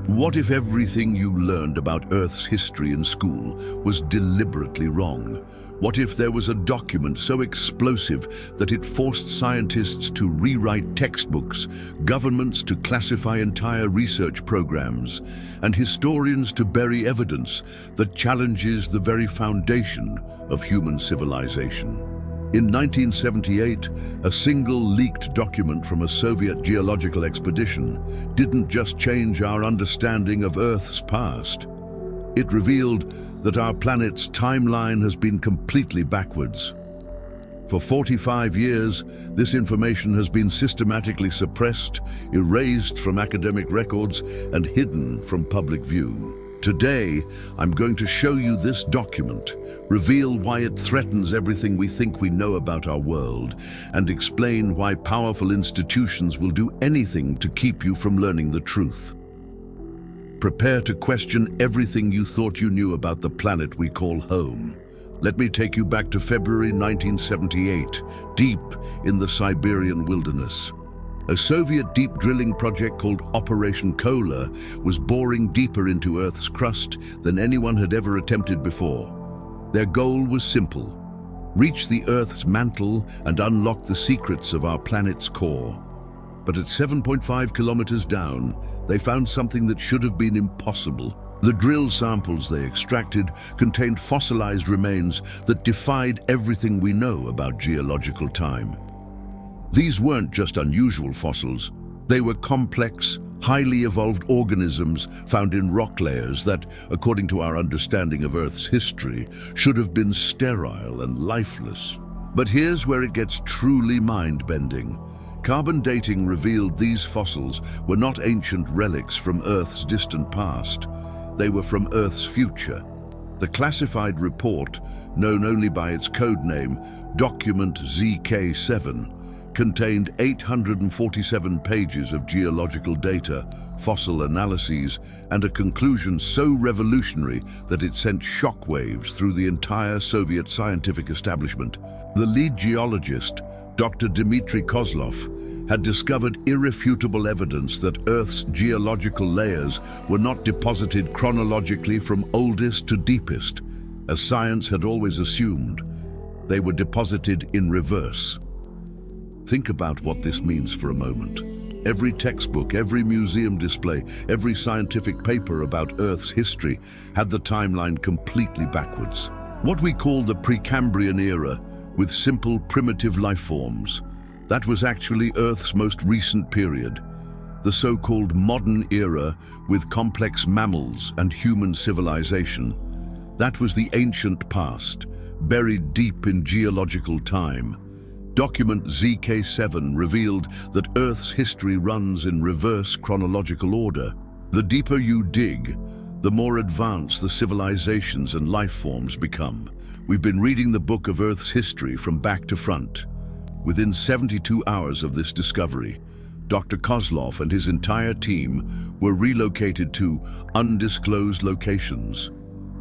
What if everything you learned about Earth's history in school was deliberately wrong? What if there was a document so explosive that it forced scientists to rewrite textbooks, governments to classify entire research programs, and historians to bury evidence that challenges the very foundation of human civilization? In 1978, a single leaked document from a Soviet geological expedition didn't just change our understanding of Earth's past. It revealed that our planet's timeline has been completely backwards. For 45 years, this information has been systematically suppressed, erased from academic records, and hidden from public view. Today, I'm going to show you this document, reveal why it threatens everything we think we know about our world, and explain why powerful institutions will do anything to keep you from learning the truth. Prepare to question everything you thought you knew about the planet we call home. Let me take you back to February 1978, deep in the Siberian wilderness. A Soviet deep drilling project called Operation Kola was boring deeper into Earth's crust than anyone had ever attempted before. Their goal was simple: reach the Earth's mantle and unlock the secrets of our planet's core. But at 7.5 kilometers down, they found something that should have been impossible. The drill samples they extracted contained fossilized remains that defied everything we know about geological time. These weren't just unusual fossils. They were complex, highly evolved organisms found in rock layers that, according to our understanding of Earth's history, should have been sterile and lifeless. But here's where it gets truly mind-bending. Carbon dating revealed these fossils were not ancient relics from Earth's distant past. They were from Earth's future. The classified report, known only by its code name, Document ZK7, contained 847 pages of geological data, fossil analyses, and a conclusion so revolutionary that it sent shockwaves through the entire Soviet scientific establishment. The lead geologist, Dr. Dmitry Kozlov, had discovered irrefutable evidence that Earth's geological layers were not deposited chronologically from oldest to deepest, as science had always assumed. They were deposited in reverse. Think about what this means for a moment. Every textbook, every museum display, every scientific paper about Earth's history had the timeline completely backwards. What we call the Precambrian era, with simple, primitive life forms, that was actually Earth's most recent period. The so-called modern era, with complex mammals and human civilization, that was the ancient past, buried deep in geological time. Document ZK7 revealed that Earth's history runs in reverse chronological order. The deeper you dig, the more advanced the civilizations and life forms become. We've been reading the book of Earth's history from back to front. Within 72 hours of this discovery, Dr. Kozlov and his entire team were relocated to undisclosed locations.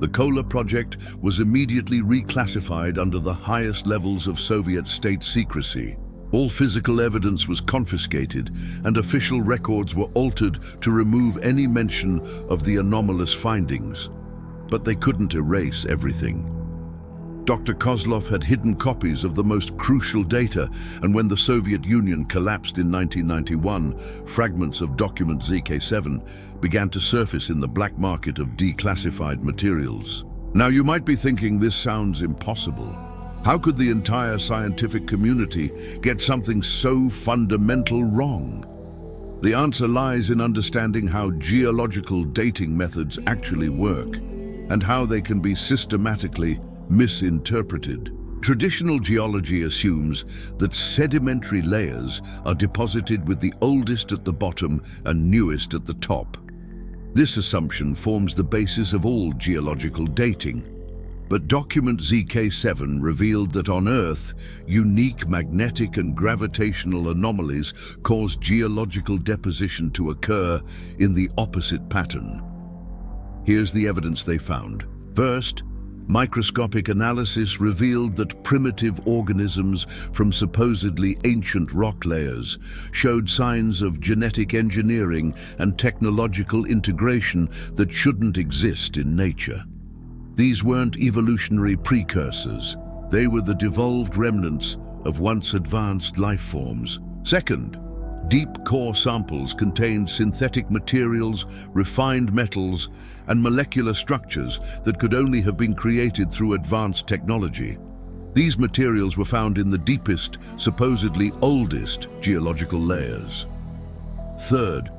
The Kola project was immediately reclassified under the highest levels of Soviet state secrecy. All physical evidence was confiscated, and official records were altered to remove any mention of the anomalous findings. But they couldn't erase everything. Dr. Kozlov had hidden copies of the most crucial data, and when the Soviet Union collapsed in 1991, fragments of document ZK7 began to surface in the black market of declassified materials. Now, you might be thinking this sounds impossible. How could the entire scientific community get something so fundamental wrong? The answer lies in understanding how geological dating methods actually work, and how they can be systematically misinterpreted. Traditional geology assumes that sedimentary layers are deposited with the oldest at the bottom and newest at the top. This assumption forms the basis of all geological dating. But document ZK7 revealed that on Earth, unique magnetic and gravitational anomalies cause geological deposition to occur in the opposite pattern. Here's the evidence they found. First, Microscopic analysis revealed that primitive organisms from supposedly ancient rock layers showed signs of genetic engineering and technological integration that shouldn't exist in nature. These weren't evolutionary precursors. They were the devolved remnants of once advanced life forms. Second, deep core samples contained synthetic materials, refined metals, and molecular structures that could only have been created through advanced technology. These materials were found in the deepest, supposedly oldest geological layers. Third,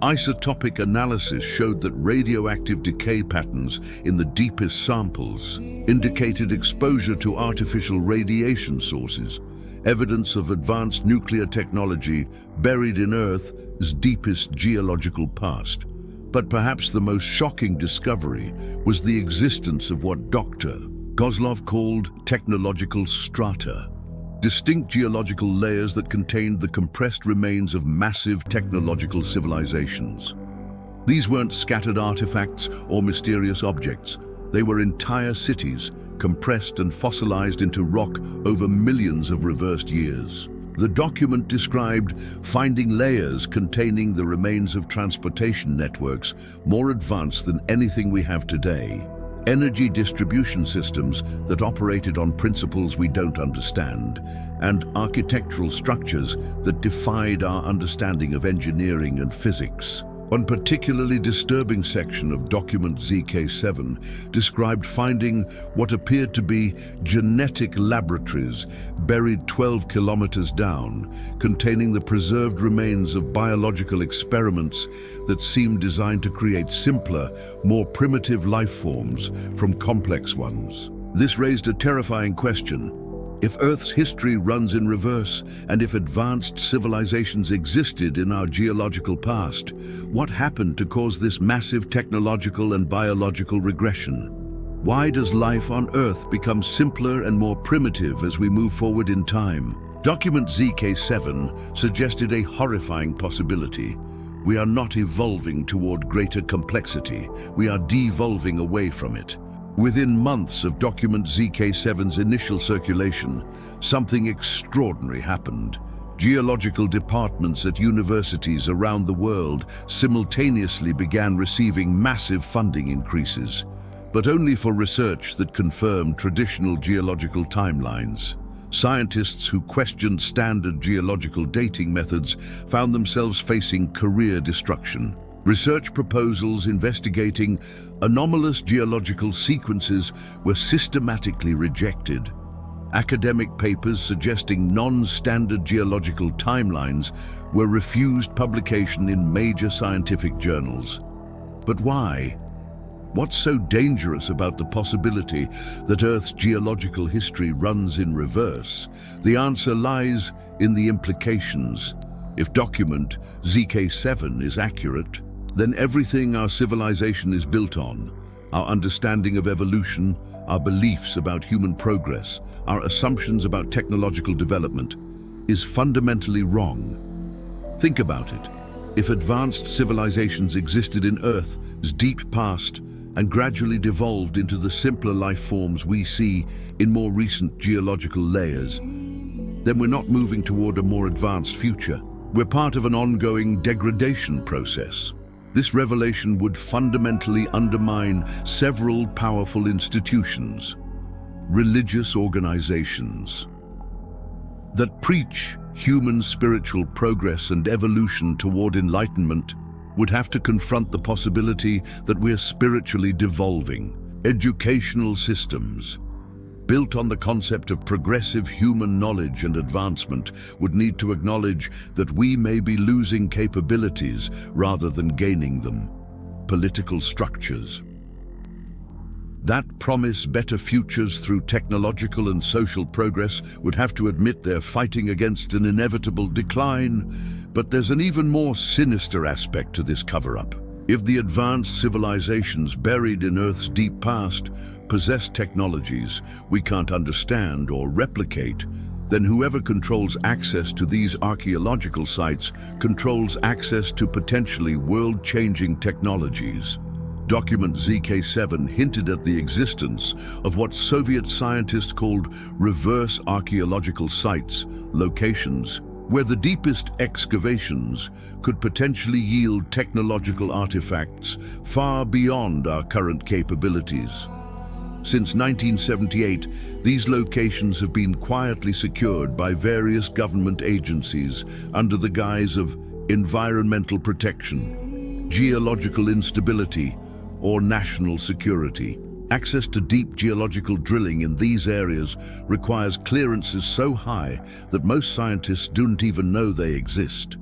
isotopic analysis showed that radioactive decay patterns in the deepest samples indicated exposure to artificial radiation sources, evidence of advanced nuclear technology buried in Earth's deepest geological past. But perhaps the most shocking discovery was the existence of what Dr. Kozlov called technological strata, distinct geological layers that contained the compressed remains of massive technological civilizations. These weren't scattered artifacts or mysterious objects. They were entire cities, compressed and fossilized into rock over millions of reversed years. The document described finding layers containing the remains of transportation networks more advanced than anything we have today, energy distribution systems that operated on principles we don't understand, and architectural structures that defied our understanding of engineering and physics. One particularly disturbing section of document ZK7 described finding what appeared to be genetic laboratories buried 12 kilometers down, containing the preserved remains of biological experiments that seemed designed to create simpler, more primitive life forms from complex ones. This raised a terrifying question. If Earth's history runs in reverse, and if advanced civilizations existed in our geological past, what happened to cause this massive technological and biological regression? Why does life on Earth become simpler and more primitive as we move forward in time? Document ZK7 suggested a horrifying possibility. We are not evolving toward greater complexity, we are devolving away from it. Within months of document ZK7's initial circulation, something extraordinary happened. Geological departments at universities around the world simultaneously began receiving massive funding increases, but only for research that confirmed traditional geological timelines. Scientists who questioned standard geological dating methods found themselves facing career destruction. Research proposals investigating anomalous geological sequences were systematically rejected. Academic papers suggesting non-standard geological timelines were refused publication in major scientific journals. But why? What's so dangerous about the possibility that Earth's geological history runs in reverse? The answer lies in the implications. If document ZK7 is accurate, then everything our civilization is built on, our understanding of evolution, our beliefs about human progress, our assumptions about technological development, is fundamentally wrong. Think about it. If advanced civilizations existed in Earth's deep past and gradually devolved into the simpler life forms we see in more recent geological layers, then we're not moving toward a more advanced future. We're part of an ongoing degradation process. This revelation would fundamentally undermine several powerful institutions, religious organizations, that preach human spiritual progress and evolution toward enlightenment would have to confront the possibility that we're spiritually devolving. Educational systems, built on the concept of progressive human knowledge and advancement, would need to acknowledge that we may be losing capabilities rather than gaining them. Political structures that promise better futures through technological and social progress would have to admit they're fighting against an inevitable decline. But there's an even more sinister aspect to this cover-up. If the advanced civilizations buried in Earth's deep past possess technologies we can't understand or replicate, then whoever controls access to these archaeological sites controls access to potentially world-changing technologies. Document ZK7 hinted at the existence of what Soviet scientists called reverse archaeological sites, locations, where the deepest excavations could potentially yield technological artifacts far beyond our current capabilities. Since 1978, these locations have been quietly secured by various government agencies under the guise of environmental protection, geological instability, or national security. Access to deep geological drilling in these areas requires clearances so high that most scientists don't even know they exist.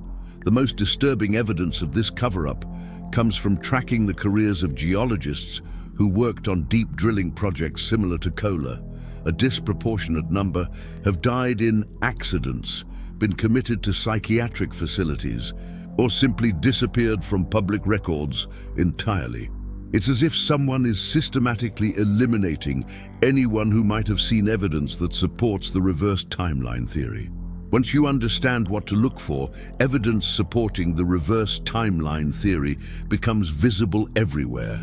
The most disturbing evidence of this cover-up comes from tracking the careers of geologists who worked on deep drilling projects similar to Kola. A disproportionate number have died in accidents, been committed to psychiatric facilities, or simply disappeared from public records entirely. It's as if someone is systematically eliminating anyone who might have seen evidence that supports the reverse timeline theory. Once you understand what to look for, evidence supporting the reverse timeline theory becomes visible everywhere.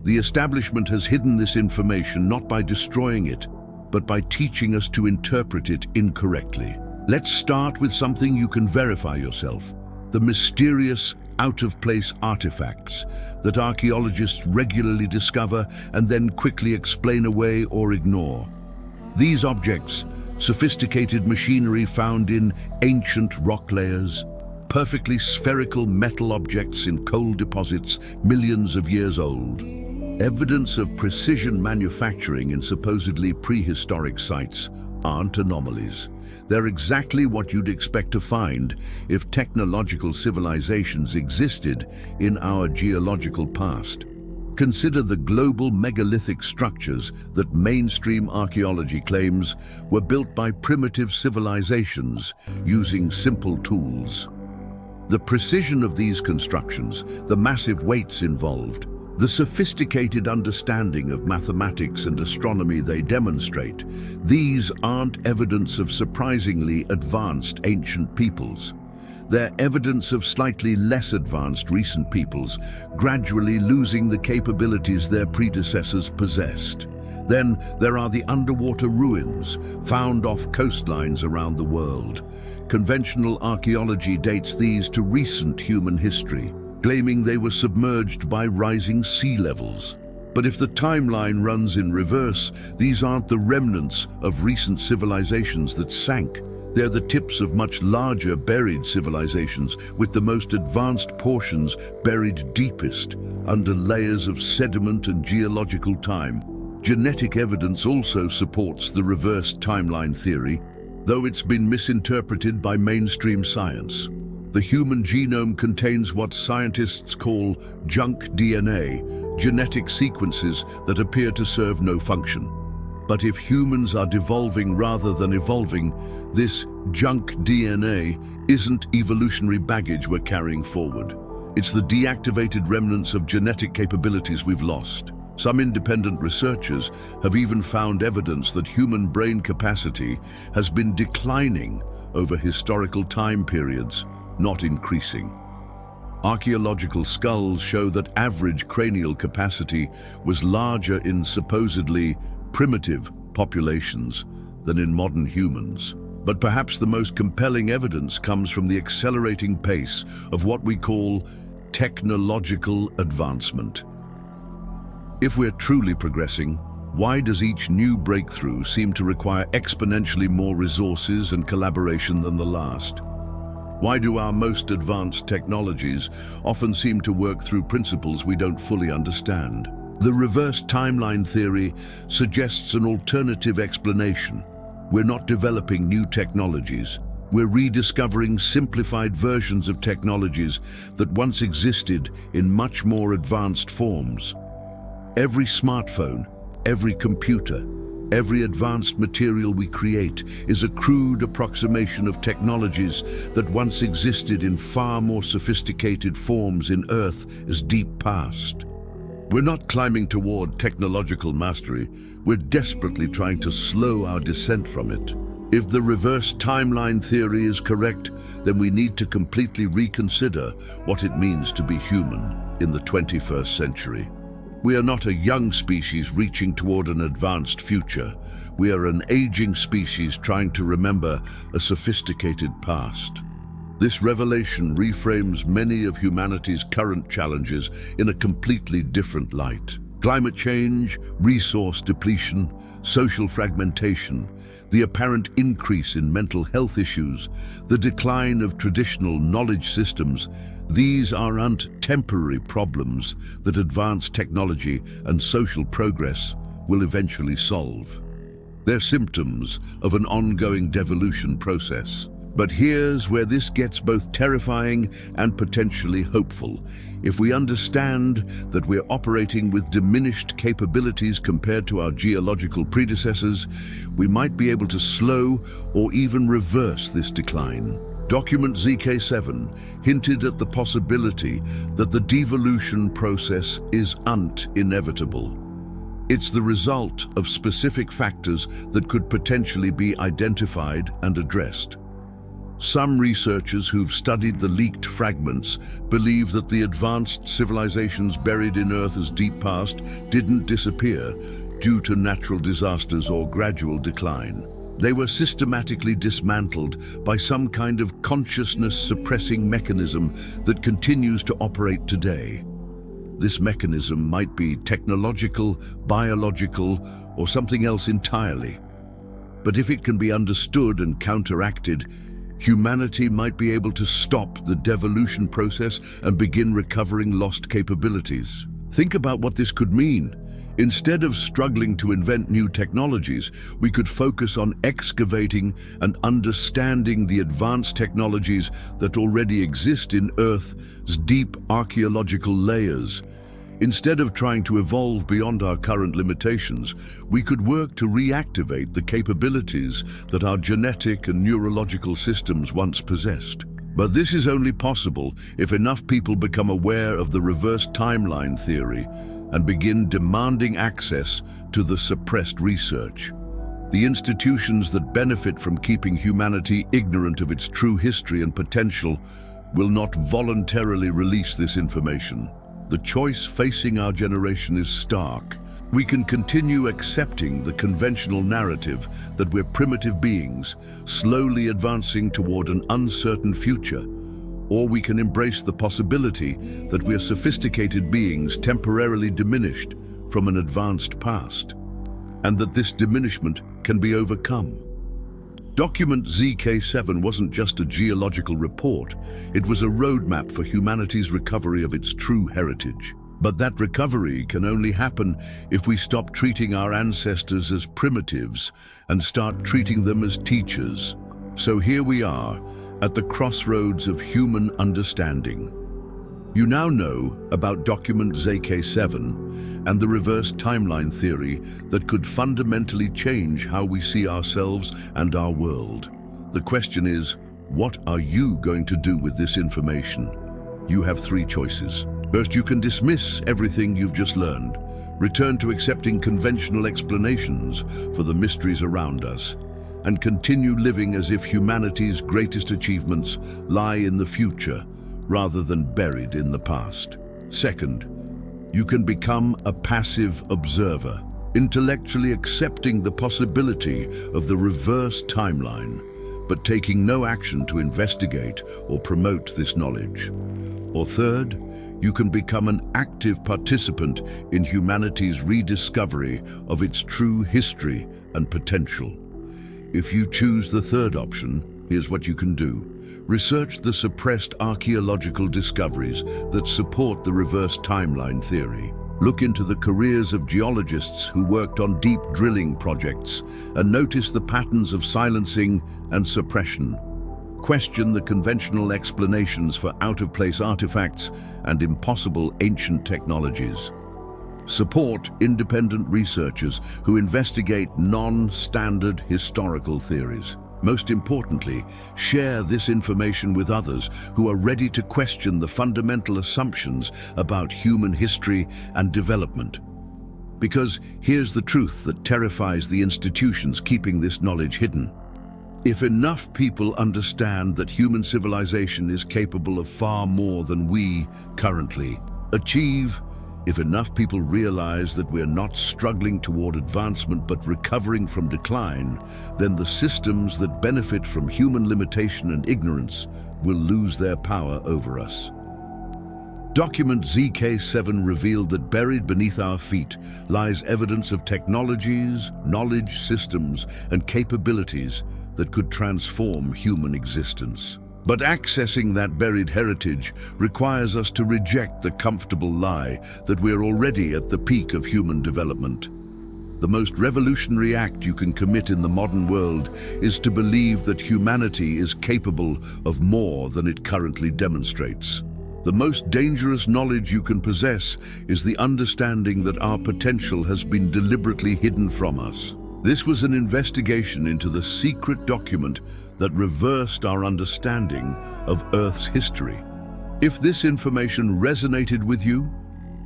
The establishment has hidden this information not by destroying it, but by teaching us to interpret it incorrectly. Let's start with something you can verify yourself: the mysterious, out-of-place artifacts that archaeologists regularly discover and then quickly explain away or ignore. These objects, sophisticated machinery found in ancient rock layers, perfectly spherical metal objects in coal deposits millions of years old, evidence of precision manufacturing in supposedly prehistoric sites, aren't anomalies. They're exactly what you'd expect to find if technological civilizations existed in our geological past. Consider the global megalithic structures that mainstream archaeology claims were built by primitive civilizations using simple tools. The precision of these constructions, the massive weights involved, the sophisticated understanding of mathematics and astronomy they demonstrate, these aren't evidence of surprisingly advanced ancient peoples. They're evidence of slightly less advanced recent peoples, gradually losing the capabilities their predecessors possessed. Then there are the underwater ruins found off coastlines around the world. Conventional archaeology dates these to recent human history, claiming they were submerged by rising sea levels. But if the timeline runs in reverse, these aren't the remnants of recent civilizations that sank. They're the tips of much larger buried civilizations, with the most advanced portions buried deepest under layers of sediment and geological time. Genetic evidence also supports the reverse timeline theory, though it's been misinterpreted by mainstream science. The human genome contains what scientists call junk DNA, genetic sequences that appear to serve no function. But if humans are devolving rather than evolving, this junk DNA isn't evolutionary baggage we're carrying forward. It's the deactivated remnants of genetic capabilities we've lost. Some independent researchers have even found evidence that human brain capacity has been declining over historical time periods, not increasing. Archaeological skulls show that average cranial capacity was larger in supposedly primitive populations than in modern humans. But perhaps the most compelling evidence comes from the accelerating pace of what we call technological advancement. If we're truly progressing, why does each new breakthrough seem to require exponentially more resources and collaboration than the last? Why do our most advanced technologies often seem to work through principles we don't fully understand? The reverse timeline theory suggests an alternative explanation. We're not developing new technologies. We're rediscovering simplified versions of technologies that once existed in much more advanced forms. Every smartphone, every computer, every advanced material we create is a crude approximation of technologies that once existed in far more sophisticated forms in Earth's deep past. We're not climbing toward technological mastery, we're desperately trying to slow our descent from it. If the reverse timeline theory is correct, then we need to completely reconsider what it means to be human in the 21st century. We are not a young species reaching toward an advanced future. We are an aging species trying to remember a sophisticated past. This revelation reframes many of humanity's current challenges in a completely different light. Climate change, resource depletion, social fragmentation, the apparent increase in mental health issues, the decline of traditional knowledge systems, these aren't temporary problems that advanced technology and social progress will eventually solve. They're symptoms of an ongoing devolution process. But here's where this gets both terrifying and potentially hopeful. If we understand that we're operating with diminished capabilities compared to our geological predecessors, we might be able to slow or even reverse this decline. Document ZK7 hinted at the possibility that the devolution process isn't inevitable. It's the result of specific factors that could potentially be identified and addressed. Some researchers who've studied the leaked fragments believe that the advanced civilizations buried in Earth's deep past didn't disappear due to natural disasters or gradual decline. They were systematically dismantled by some kind of consciousness-suppressing mechanism that continues to operate today. This mechanism might be technological, biological, or something else entirely. But if it can be understood and counteracted, humanity might be able to stop the devolution process and begin recovering lost capabilities. Think about what this could mean. Instead of struggling to invent new technologies, we could focus on excavating and understanding the advanced technologies that already exist in Earth's deep archaeological layers. Instead of trying to evolve beyond our current limitations, we could work to reactivate the capabilities that our genetic and neurological systems once possessed. But this is only possible if enough people become aware of the reverse timeline theory and begin demanding access to the suppressed research. The institutions that benefit from keeping humanity ignorant of its true history and potential will not voluntarily release this information. The choice facing our generation is stark. We can continue accepting the conventional narrative that we're primitive beings, slowly advancing toward an uncertain future, or we can embrace the possibility that we're sophisticated beings temporarily diminished from an advanced past, and that this diminishment can be overcome. Document ZK7 wasn't just a geological report, it was a roadmap for humanity's recovery of its true heritage. But that recovery can only happen if we stop treating our ancestors as primitives and start treating them as teachers. So here we are, at the crossroads of human understanding. You now know about Document ZK7 and the reverse timeline theory that could fundamentally change how we see ourselves and our world. The question is, what are you going to do with this information? You have three choices. First, you can dismiss everything you've just learned, return to accepting conventional explanations for the mysteries around us, and continue living as if humanity's greatest achievements lie in the future rather than buried in the past. Second, you can become a passive observer, intellectually accepting the possibility of the reverse timeline, but taking no action to investigate or promote this knowledge. Or third, you can become an active participant in humanity's rediscovery of its true history and potential. If you choose the third option, here's what you can do. Research the suppressed archaeological discoveries that support the reverse timeline theory. Look into the careers of geologists who worked on deep drilling projects and notice the patterns of silencing and suppression. Question the conventional explanations for out-of-place artifacts and impossible ancient technologies. Support independent researchers who investigate non-standard historical theories. Most importantly, share this information with others who are ready to question the fundamental assumptions about human history and development. Because here's the truth that terrifies the institutions keeping this knowledge hidden. If enough people understand that human civilization is capable of far more than we currently achieve, If enough people realize that we're not struggling toward advancement but recovering from decline, then the systems that benefit from human limitation and ignorance will lose their power over us. Document ZK7 revealed that buried beneath our feet lies evidence of technologies, knowledge systems, and capabilities that could transform human existence. But accessing that buried heritage requires us to reject the comfortable lie that we're already at the peak of human development. The most revolutionary act you can commit in the modern world is to believe that humanity is capable of more than it currently demonstrates. The most dangerous knowledge you can possess is the understanding that our potential has been deliberately hidden from us. This was an investigation into the secret document that reversed our understanding of Earth's history. If this information resonated with you,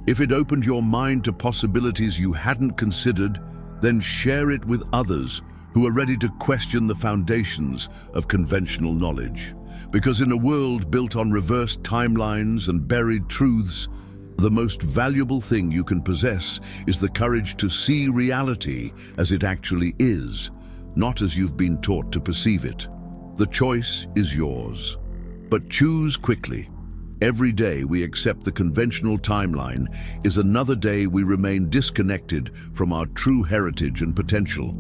if it opened your mind to possibilities you hadn't considered, then share it with others who are ready to question the foundations of conventional knowledge. Because in a world built on reversed timelines and buried truths, the most valuable thing you can possess is the courage to see reality as it actually is, not as you've been taught to perceive it. The choice is yours. But choose quickly. Every day we accept the conventional timeline is another day we remain disconnected from our true heritage and potential.